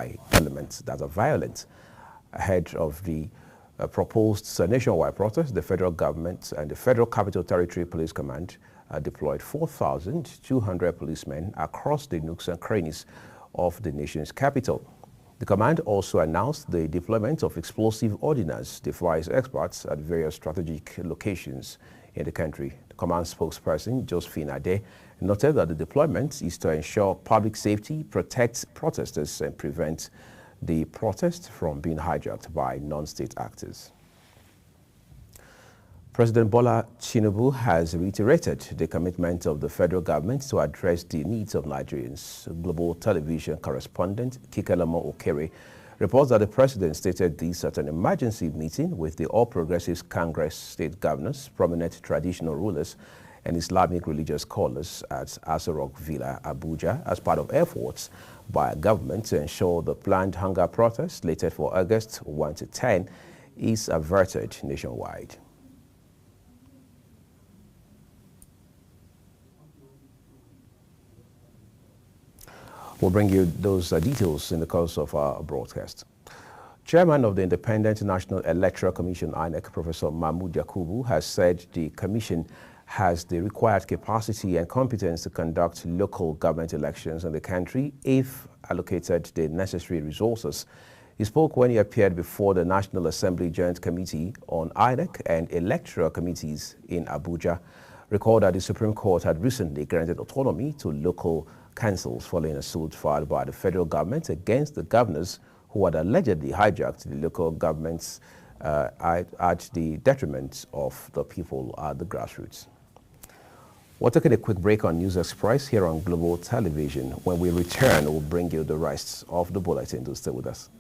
elements that are violent. Ahead of the proposed nationwide protest, the federal government and the Federal Capital Territory Police Command deployed 4,200 policemen across the nooks and crannies of the nation's capital. The command also announced the deployment of explosive ordnance device experts at various strategic locations in the country. The command spokesperson, Josephine Ade, noted that the deployment is to ensure public safety, protect protesters, and prevent the protest from being hijacked by non-state actors. President Bola Tinubu has reiterated the commitment of the federal government to address the needs of Nigerians. Global television correspondent Kikelamo Okere reports that the president stated this at an emergency meeting with the All Progressives Congress state governors, prominent traditional rulers, and Islamic religious scholars at Aso Rock Villa, Abuja, as part of efforts by government to ensure the planned hunger protest slated for August 1 to 10 is averted nationwide. We'll bring you those details in the course of our broadcast. Chairman of the Independent National Electoral Commission, INEC, Professor Mahmood Yakubu, has said the commission has the required capacity and competence to conduct local government elections in the country if allocated the necessary resources. He spoke when he appeared before the National Assembly Joint Committee on INEC and electoral committees in Abuja. Recall that the Supreme Court had recently granted autonomy to local councils following a suit filed by the federal government against the governors who had allegedly hijacked the local governments at the detriment of the people at the grassroots. We're taking a quick break on News Express here on Global Television. When we return, we'll bring you the rest of the bulletin. Do stay with us.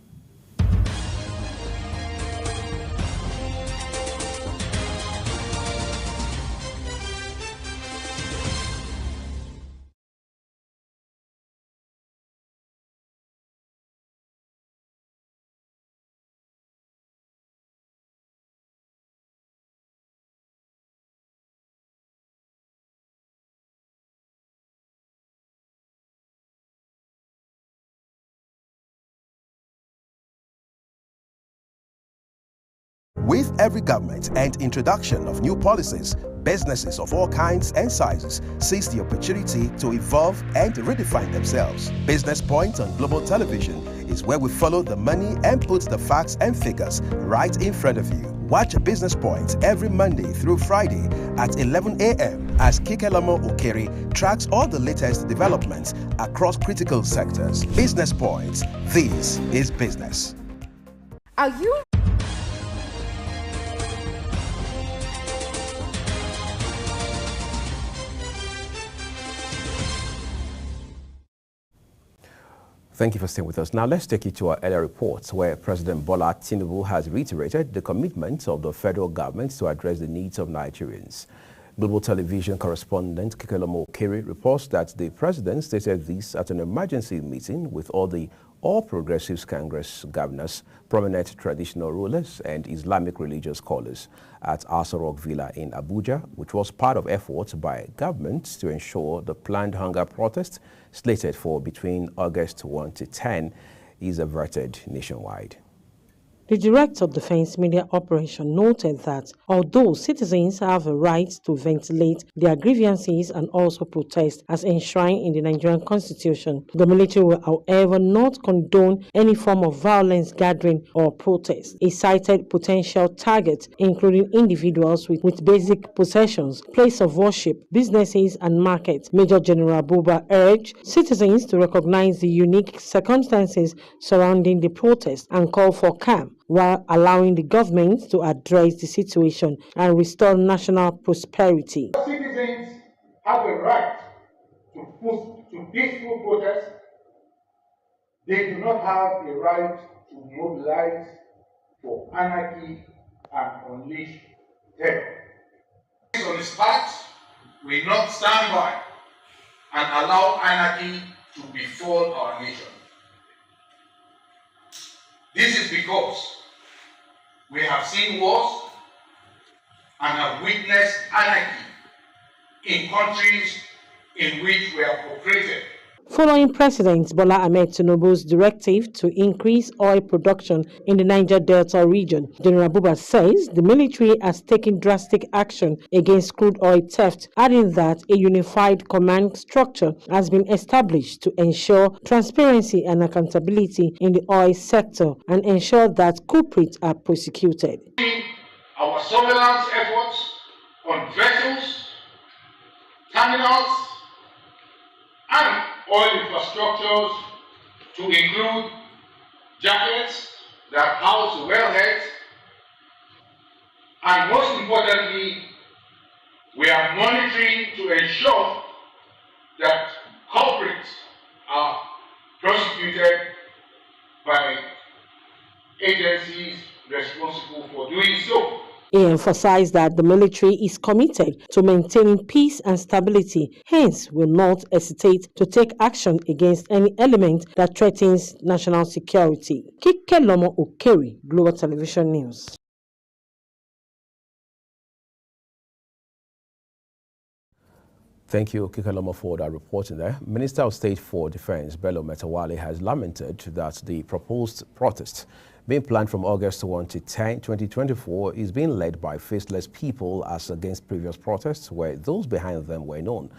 With every government and introduction of new policies, businesses of all kinds and sizes seize the opportunity to evolve and redefine themselves. Business Point on Global Television is where we follow the money and put the facts and figures right in front of you. Watch Business Point every Monday through Friday at 11 a.m. as Kikelamo Okere tracks all the latest developments across critical sectors. Business Point. This is business. Are you? Thank you for staying with us. Now let's take you to our earlier reports where President Bola Tinubu has reiterated the commitment of the federal government to address the needs of Nigerians. Global television correspondent Kikelamo Okere reports that the president stated this at an emergency meeting with All Progressives Congress governors, prominent traditional rulers, and Islamic religious scholars at Aso Rock Villa in Abuja, which was part of efforts by government to ensure the planned hunger protest slated for between August 1 to 10 is averted nationwide. The Director of Defense Media Operation noted that although citizens have a right to ventilate their grievances and also protest as enshrined in the Nigerian Constitution, the military will, however, not condone any form of violence, gathering, or protest. He cited potential targets, including individuals with basic possessions, place of worship, businesses, and markets. Major General Buba urged citizens to recognize the unique circumstances surrounding the protest and call for calm, while allowing the government to address the situation and restore national prosperity. Citizens have a right to peaceful protest. They do not have a right to mobilize for anarchy and unleash terror. On this part, we not stand by and allow anarchy to befall our nation. This is because we have seen wars and have witnessed anarchy in countries in which we have cooperated. Following President Bola Ahmed Tinubu's directive to increase oil production in the Niger Delta region, General Buba says the military has taken drastic action against crude oil theft, adding that a unified command structure has been established to ensure transparency and accountability in the oil sector and ensure that culprits are prosecuted. Our surveillance efforts on vessels, terminals, and oil infrastructures to include jackets that house wellheads, and most importantly, we are monitoring to ensure that culprits are prosecuted by agencies responsible for doing so. He emphasized that the military is committed to maintaining peace and stability, hence will not hesitate to take action against any element that threatens national security. Kikelomo Okeri, Global Television News. Thank you, Kikelomo, for that reporting there. Minister of State for Defense, Bello Matawalle, has lamented that the proposed protest being planned from August 1 to 10, 2024 is being led by faceless people as against previous protests where those behind them were known.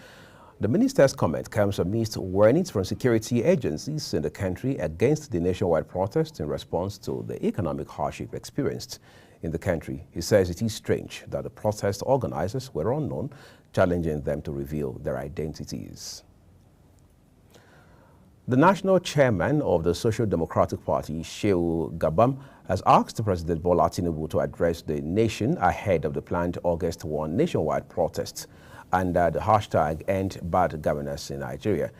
The minister's comment comes amidst warnings from security agencies in the country against the nationwide protest in response to the economic hardship experienced in the country. He says it is strange that the protest organizers were unknown, challenging them to reveal their identities. The national chairman of the Social Democratic Party, Shehu Gabam, has asked President Bola Tinubu to address the nation ahead of the planned August 1 nationwide protest under the hashtag End Bad Governance in Nigeria.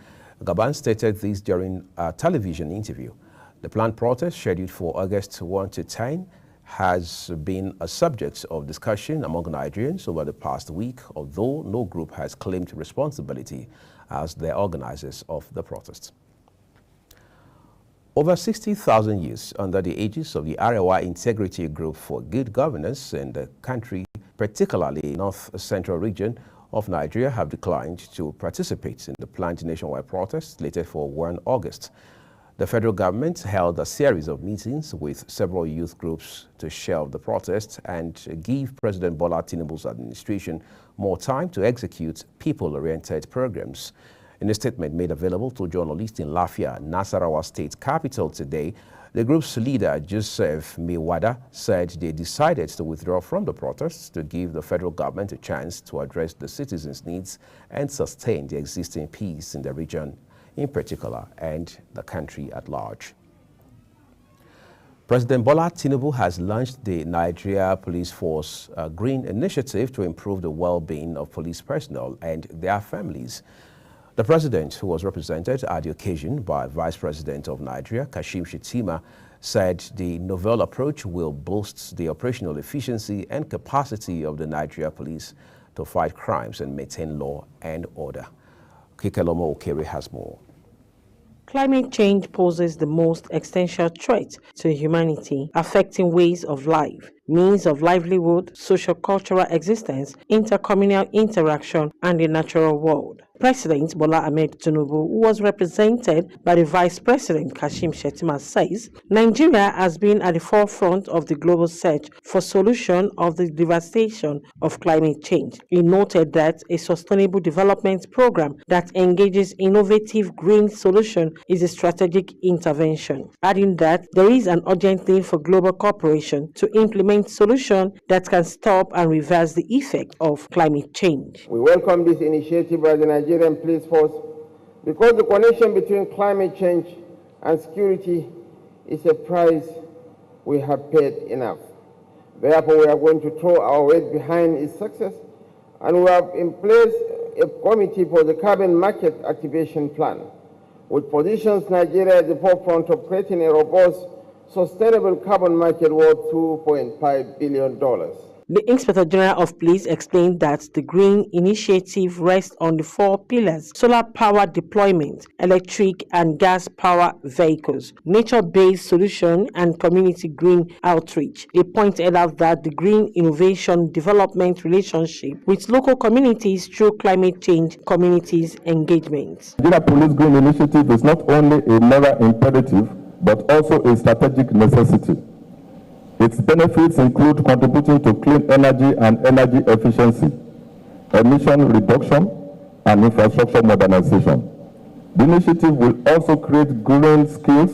Gabam stated this during a television interview. The planned protest, scheduled for August 1 to 10, has been a subject of discussion among Nigerians over the past week, although no group has claimed responsibility as the organizers of the protest. Over 60,000 youths under the aegis of the Arewa Integrity Group for Good Governance in the country, particularly in the north-central region of Nigeria, have declined to participate in the planned nationwide protest slated for 1 August. The federal government held a series of meetings with several youth groups to shelve the protest and give President Bola Tinubu's administration more time to execute people-oriented programs. In a statement made available to journalists in Lafia, Nasarawa State capital today, the group's leader, Joseph Miwada, said they decided to withdraw from the protests to give the federal government a chance to address the citizens' needs and sustain the existing peace in the region in particular and the country at large. President Bola Tinubu has launched the Nigeria Police Force Green Initiative to improve the well-being of police personnel and their families. The president, who was represented at the occasion by Vice President of Nigeria, Kashim Shettima, said the novel approach will boost the operational efficiency and capacity of the Nigeria Police to fight crimes and maintain law and order. Kikelomo Okere has more. Climate change poses the most existential threat to humanity, affecting ways of life, means of livelihood, socio-cultural existence, intercommunal interaction, and the natural world. President Bola Ahmed Tinubu, who was represented by the Vice President Kashim Shettima, says Nigeria has been at the forefront of the global search for solution of the devastation of climate change. He noted that a sustainable development program that engages innovative green solution is a strategic intervention, adding that there is an urgent need for global cooperation to implement solutions that can stop and reverse the effect of climate change. We welcome this initiative by the Nigerian Police Force because the connection between climate change and security is a price we have paid enough. Therefore, we are going to throw our weight behind its success, and we have in place a committee for the carbon market activation plan, which positions Nigeria at the forefront of creating a robust, sustainable carbon market worth $2.5 billion. The Inspector General of Police explained that the Green Initiative rests on the 4 pillars: solar power deployment, electric and gas power vehicles, nature-based solution, and community green outreach. They pointed out that the Green Innovation Development relationship with local communities through climate change communities engagement. Nigeria Police Green Initiative is not only a moral imperative, but also a strategic necessity. Its benefits include contributing to clean energy and energy efficiency, emission reduction, and infrastructure modernization. The initiative will also create green skills,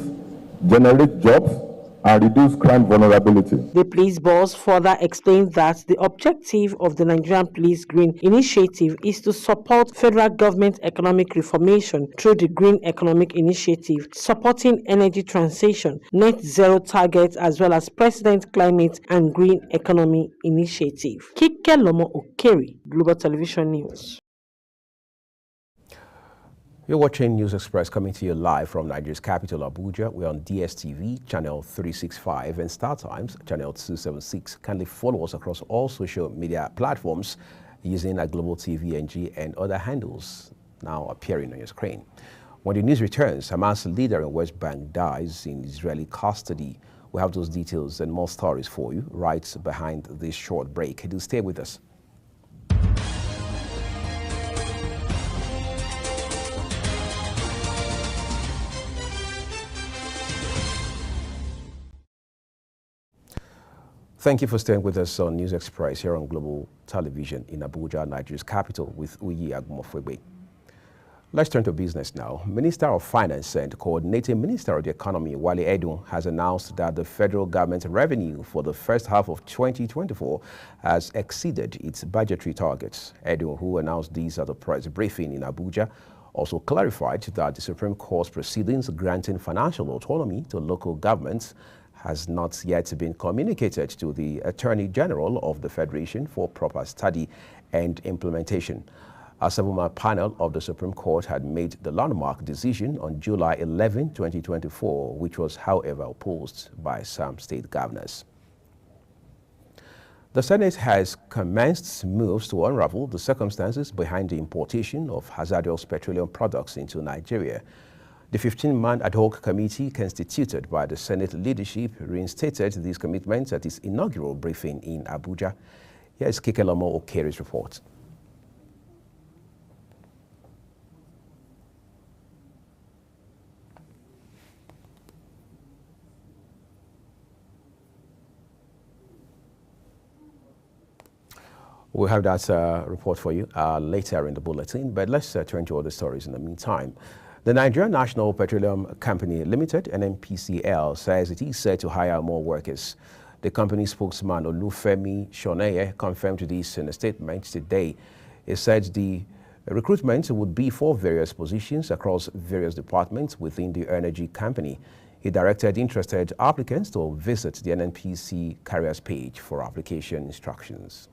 generate jobs, and reduce crime vulnerability. The police boss further explained that the objective of the Nigerian Police Green Initiative is to support federal government economic reformation through the Green Economic Initiative, supporting energy transition, net zero targets, as well as President Climate and Green Economy Initiative. Kike Lomo Okeri, Global Television News. You're watching News Express, coming to you live from Nigeria's capital, Abuja. We're on DSTV, channel 365, and StarTimes, channel 276. Kindly follow us across all social media platforms using our Global TV NG and other handles now appearing on your screen. When the news returns, Hamas leader in West Bank dies in Israeli custody. We have those details and more stories for you right behind this short break. Do stay with us. Thank you for staying with us on News Express here on Global Television in Abuja, Nigeria's capital, with Uyi Agumofwegbe. Let's turn to business now. Minister of Finance and Coordinating Minister of the Economy, Wale Edun, has announced that the federal government revenue for the first half of 2024 has exceeded its budgetary targets. Edun, who announced these at a press briefing in Abuja, also clarified that the Supreme Court's proceedings granting financial autonomy to local governments has not yet been communicated to the Attorney General of the Federation for proper study and implementation. A 7-member panel of the Supreme Court had made the landmark decision on July 11, 2024, which was, however, opposed by some state governors. The Senate has commenced moves to unravel the circumstances behind the importation of hazardous petroleum products into Nigeria. The 15-man ad hoc committee constituted by the Senate leadership reinstated these commitments at its inaugural briefing in Abuja. Here is Kike Lomo Okeri's report. We'll have that report for you later in the bulletin, but let's turn to other stories in the meantime. The Nigerian National Petroleum Company Limited, NNPCL, says it is set to hire more workers. The company spokesman Olufemi Shoneye confirmed this in a statement today. He said the recruitment would be for various positions across various departments within the energy company. He directed interested applicants to visit the NNPC careers page for application instructions.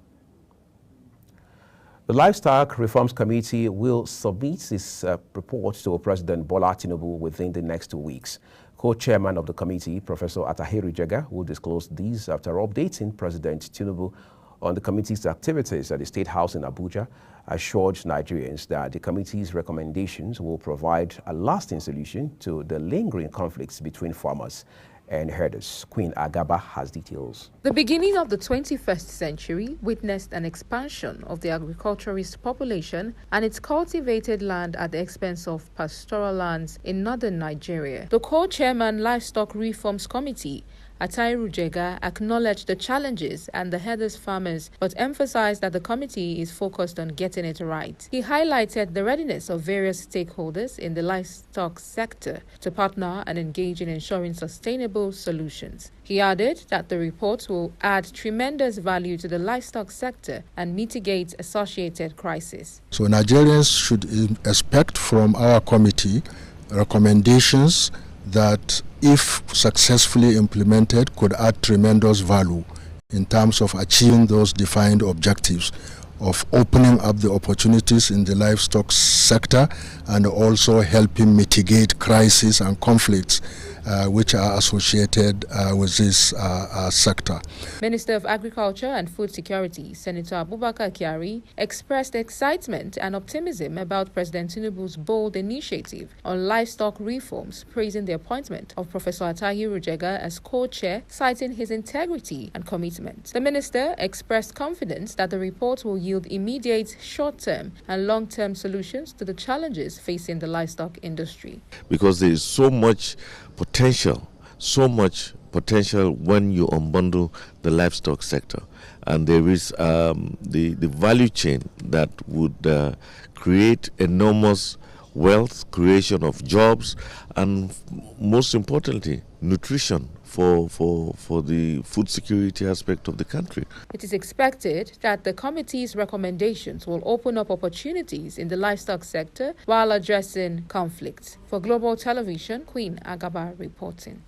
The Livestock Reforms Committee will submit its report to President Bola Tinubu within the next 2 weeks. Co-chairman of the committee, Professor Atahiru Jega, will disclose these after updating President Tinubu on the committee's activities at the State House in Abuja, assured Nigerians that the committee's recommendations will provide a lasting solution to the lingering conflicts between farmers and herders. Queen Agaba has details. The beginning of the 21st century witnessed an expansion of the agriculturist population and its cultivated land at the expense of pastoral lands in northern Nigeria. The co-chairman Livestock Reforms Committee, Atahiru Jega, acknowledged the challenges and the herders farmers, but emphasized that the committee is focused on getting it right. He highlighted the readiness of various stakeholders in the livestock sector to partner and engage in ensuring sustainable solutions. He added that the report will add tremendous value to the livestock sector and mitigate associated crises. So Nigerians should expect from our committee recommendations that, if successfully implemented, could add tremendous value in terms of achieving those defined objectives of opening up the opportunities in the livestock sector and also helping mitigate crises and conflicts which are associated with this sector. Minister of Agriculture and Food Security, Senator Abubakar Kyari, expressed excitement and optimism about President Tinubu's bold initiative on livestock reforms, praising the appointment of Professor Atahi Rujega as co-chair, citing his integrity and commitment. The minister expressed confidence that the report will yield immediate short-term and long-term solutions to the challenges facing the livestock industry. Because there is so much potential when you unbundle the livestock sector, and there is the value chain that would create enormous wealth, creation of jobs, and most importantly, nutrition for the food security aspect of the country. It is expected that the committee's recommendations will open up opportunities in the livestock sector while addressing conflicts. For Global Television, Queen Agaba reporting.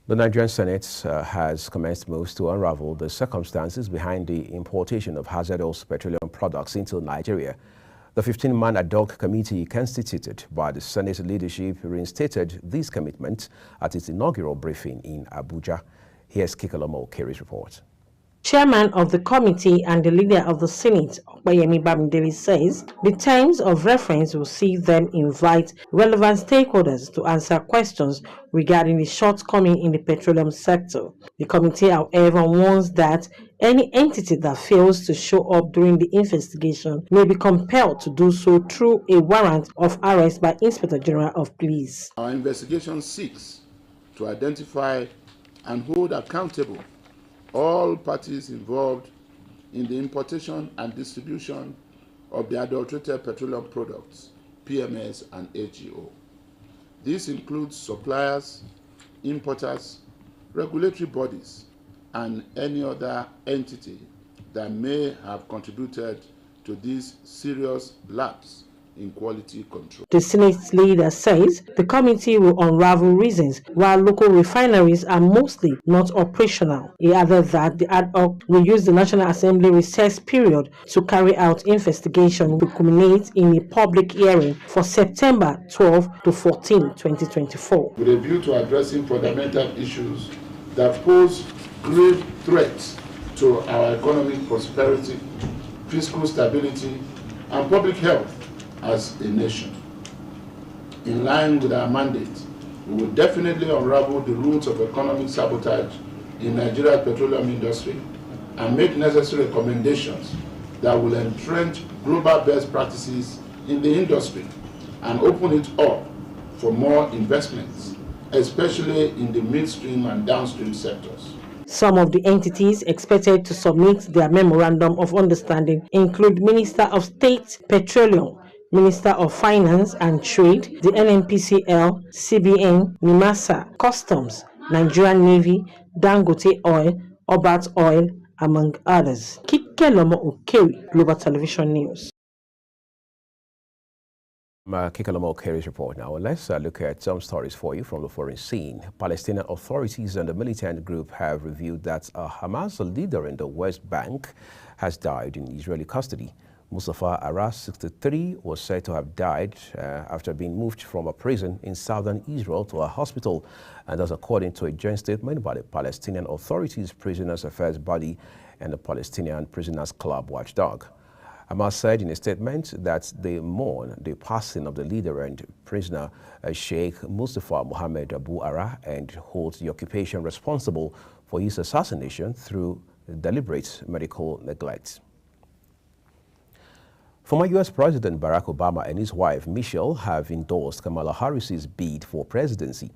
The Nigerian Senate has commenced moves to unravel the circumstances behind the importation of hazardous petroleum products into Nigeria. The 15-man ad hoc committee constituted by the Senate leadership reinstated this commitment at its inaugural briefing in Abuja. Here's Kikalomo Okeri's report. Chairman of the committee and the leader of the Senate, Obayemi Bamidele, says the terms of reference will see them invite relevant stakeholders to answer questions regarding the shortcoming in the petroleum sector. The committee, however, warns that any entity that fails to show up during the investigation may be compelled to do so through a warrant of arrest by Inspector General of Police. Our investigation seeks to identify and hold accountable all parties involved in the importation and distribution of the adulterated petroleum products, PMS and AGO. This includes suppliers, importers, regulatory bodies, and any other entity that may have contributed to this serious lapse in quality control. The Senate leader says the committee will unravel reasons why local refineries are mostly not operational. He added that the ad hoc will use the National Assembly recess period to carry out investigation to culminate in a public hearing for September 12 to 14, 2024. With a view to addressing fundamental issues that pose grave threats to our economic prosperity, fiscal stability, and public health as a nation. In line with our mandate, we will definitely unravel the roots of economic sabotage in Nigeria's petroleum industry and make necessary recommendations that will entrench global best practices in the industry and open it up for more investments, especially in the midstream and downstream sectors. Some of the entities expected to submit their memorandum of understanding include Minister of State Petroleum, Minister of Finance and Trade, the NNPCL, CBN, NIMASA, Customs, Nigerian Navy, Dangote Oil, Obat Oil, among others. Kikalomo Okeri, Global Television News. Kikalomo Okeri's report now. Let's look at some stories for you from the foreign scene. Palestinian authorities and the militant group have revealed that a Hamas leader in the West Bank has died in Israeli custody. Mustafa Aras, 63, was said to have died after being moved from a prison in southern Israel to a hospital, and that's according to a joint statement by the Palestinian Authorities Prisoners Affairs Body and the Palestinian Prisoners Club watchdog. Hamas said in a statement that they mourn the passing of the leader and prisoner Sheikh Mustafa Mohammed Abu Ara and holds the occupation responsible for his assassination through deliberate medical neglect. Former U.S. President Barack Obama and his wife, Michelle, have endorsed Kamala Harris's bid for presidency.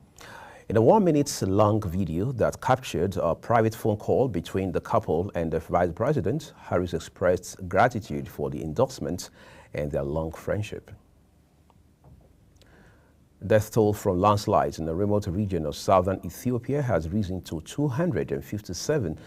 In a 1-minute-long video that captured a private phone call between the couple and the vice president, Harris expressed gratitude for the endorsement and their long friendship. Death toll from landslides in a remote region of southern Ethiopia has risen to 257.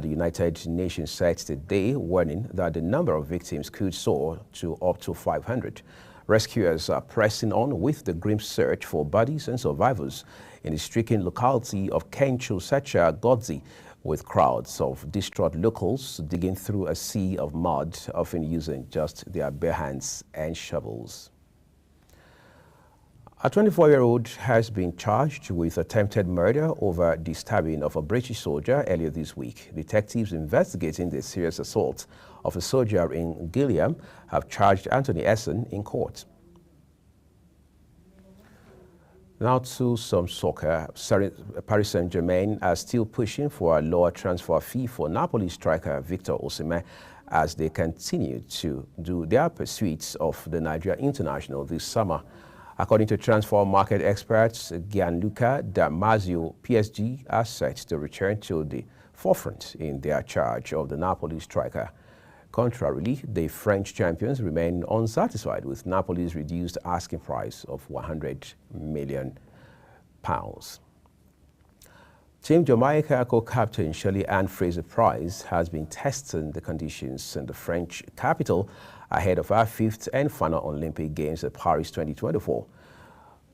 The United Nations said today, warning that the number of victims could soar to up to 500. Rescuers are pressing on with the grim search for bodies and survivors in the stricken locality of Kencho Sacha Godzi, with crowds of distraught locals digging through a sea of mud, often using just their bare hands and shovels. A 24-year-old has been charged with attempted murder over the stabbing of a British soldier earlier this week. Detectives investigating the serious assault of a soldier in Gillingham have charged Anthony Essen in court. Now to some soccer. Paris Saint-Germain are still pushing for a lower transfer fee for Napoli striker Victor Osimhen as they continue to do their pursuits of the Nigeria international this summer. According to transfer market experts Gianluca Damasio, PSG are set to return to the forefront in their charge of the Napoli striker. Contrarily, the French champions remain unsatisfied with Napoli's reduced asking price of £100 million. Team Jamaica co-captain Shirley-Ann Fraser-Pryce has been testing the conditions in the French capital ahead of her fifth and final Olympic Games at Paris 2024.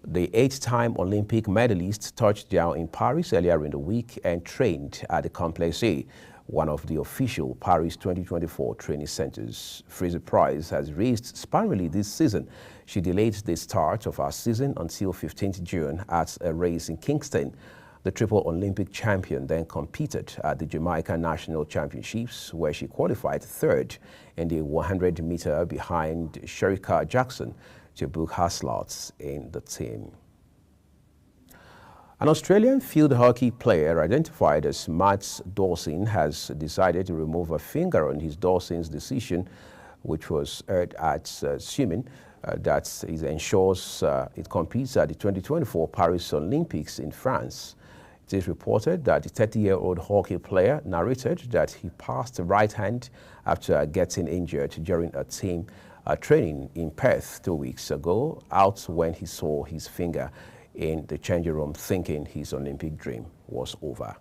The 8-time Olympic medalist touched down in Paris earlier in the week and trained at the Complexe A, one of the official Paris 2024 training centers. Fraser-Pryce has raced sparingly this season. She delayed the start of her season until 15th June at a race in Kingston. The triple Olympic champion then competed at the Jamaica National Championships, where she qualified third in the 100-meter behind Shericka Jackson to book her slots in the team. An Australian field hockey player identified as Matt Dawson has decided to remove a finger on his Dawson's decision, which was heard at assuming that it ensures it competes at the 2024 Paris Olympics in France. It is reported that the 30-year-old hockey player narrated that he passed the right hand after getting injured during a team training in Perth 2 weeks ago, out when he saw his finger in the changing room, thinking his Olympic dream was over.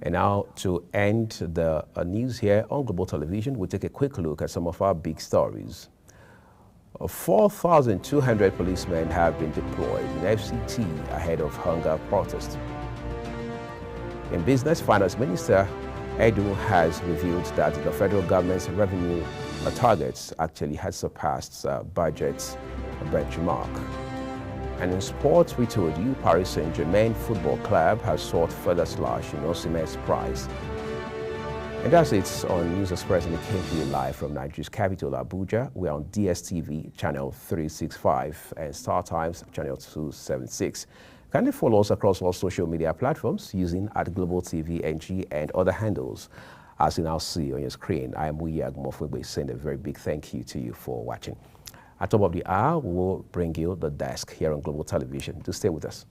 And now, to end the news here on Global Television, we'll take a quick look at some of our big stories. 4,200 policemen have been deployed in FCT ahead of hunger protest. In business, Finance Minister Edu has revealed that the federal government's revenue targets actually had surpassed budget benchmark. And in sports, we told you Paris Saint-Germain Football Club has sought further slash in Osimhen's price. And that's it on News Express, and it came to you live from Nigeria's capital, Abuja. We're on DSTV channel 365 and Star Times channel 276. Kindly follow us across all social media platforms using @GlobalTVNG and other handles. As you now see on your screen, I am Wiyag Mofwebe saying a very big thank you to you for watching. At top of the hour, we will bring you the desk here on Global Television. Do stay with us.